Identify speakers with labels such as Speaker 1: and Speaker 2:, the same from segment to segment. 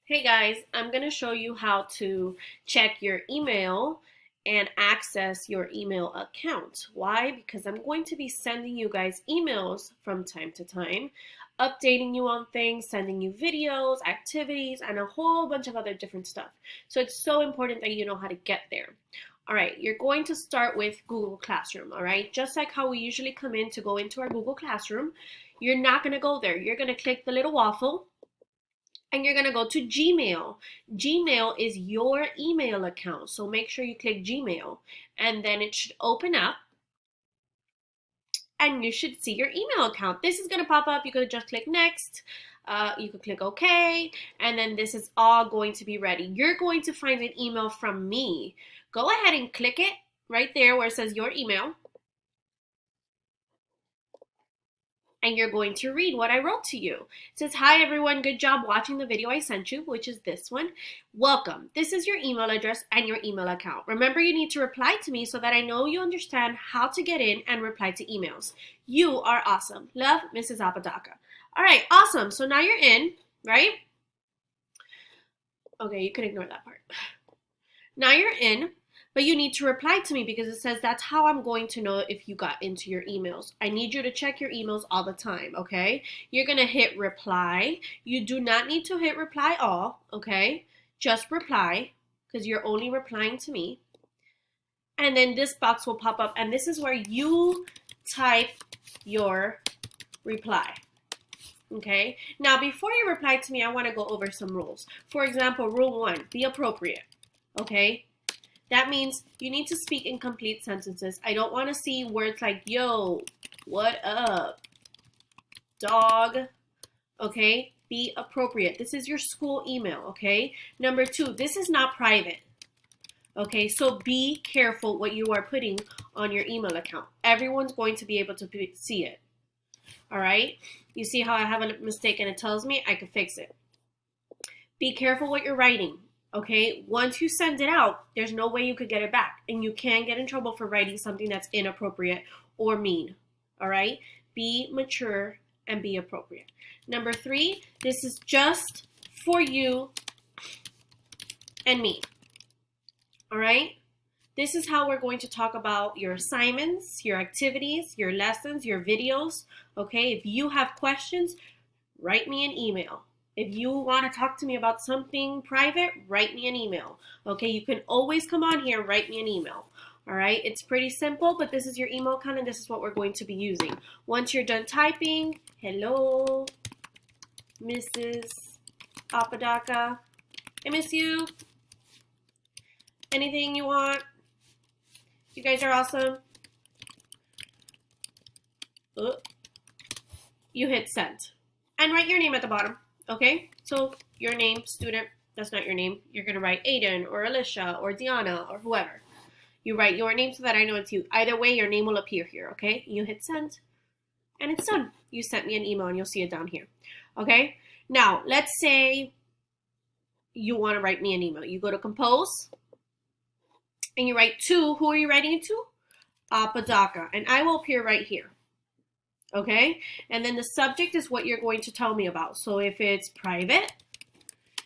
Speaker 1: Hey guys, I'm going to show you how to check your email and access your email account. Why? Because I'm going to be sending you guys emails from time to time, updating you on things, sending you videos, activities, and a whole bunch of other different stuff. So it's so important that you know how to get there. All right, you're going to start with Google Classroom, all right? Just like how we usually come in to go into our Google Classroom, you're not going to go there. You're going to click the little waffle and you're going to go to Gmail. Gmail is your email account. So make sure you click Gmail and then it should open up and you should see your email account. This is going to pop up. You could just click next. You could click OK, and then this is all going to be ready. You're going to find an email from me. Go ahead and click it right there where it says your email. And you're going to read what I wrote to you. It says, hi everyone, good job watching the video I sent you, which is this one. Welcome. This is your email address and your email account. Remember, you need to reply to me so that I know you understand how to get in and reply to emails. You are awesome. Love, Mrs. Apodaca. All right, awesome. So now you're in, right? Okay, you can ignore that part. Now you're in. But you need to reply to me because it says that's how I'm going to know if you got into your emails. I need you to check your emails all the time, okay? You're going to hit reply. You do not need to hit reply all, okay? Just reply because you're only replying to me. And then this box will pop up and this is where you type your reply. Okay? Now, before you reply to me, I want to go over some rules. For example, rule 1, be appropriate. Okay? That means you need to speak in complete sentences. I don't want to see words like, yo, what up, dog, okay? Be appropriate. This is your school email, okay? Number 2, this is not private, okay? So be careful what you are putting on your email account. Everyone's going to be able to see it, all right? You see how I have a mistake and it tells me I can fix it. Be careful what you're writing. Okay, once you send it out, there's no way you could get it back. And you can get in trouble for writing something that's inappropriate or mean. All right, be mature and be appropriate. Number 3, this is just for you and me. All right, this is how we're going to talk about your assignments, your activities, your lessons, your videos. Okay, if you have questions, write me an email. If you want to talk to me about something private, write me an email. Okay, you can always come on here and write me an email. All right, it's pretty simple, but this is your email account and this is what we're going to be using. Once you're done typing, hello, Mrs. Apodaca, I miss you. Anything you want. You guys are awesome. You hit send. And write your name at the bottom. Okay, so your name, student, that's not your name. You're going to write Aiden or Alicia or Diana or whoever. You write your name so that I know it's you. Either way, your name will appear here, okay? You hit send, and it's done. You sent me an email, and you'll see it down here, okay? Now, let's say you want to write me an email. You go to compose, and you write to, who are you writing it to? Apodaca, and I will appear right here. Okay, and then the subject is what you're going to tell me about. So if it's private,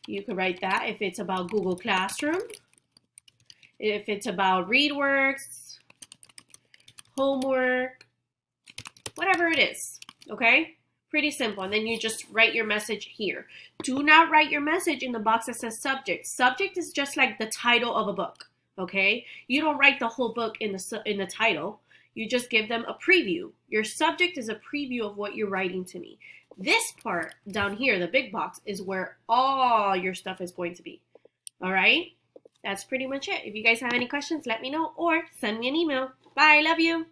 Speaker 1: you could write that. If it's about Google Classroom, if it's about ReadWorks, homework, whatever it is, okay? Pretty simple. And then you just write your message here. Do not write your message in the box that says subject. Subject is just like the title of a book, okay? You don't write the whole book in the title. You just give them a preview. Your subject is a preview of what you're writing to me. This part down here, the big box, is where all your stuff is going to be. All right? That's pretty much it. If you guys have any questions, let me know or send me an email. Bye. Love you.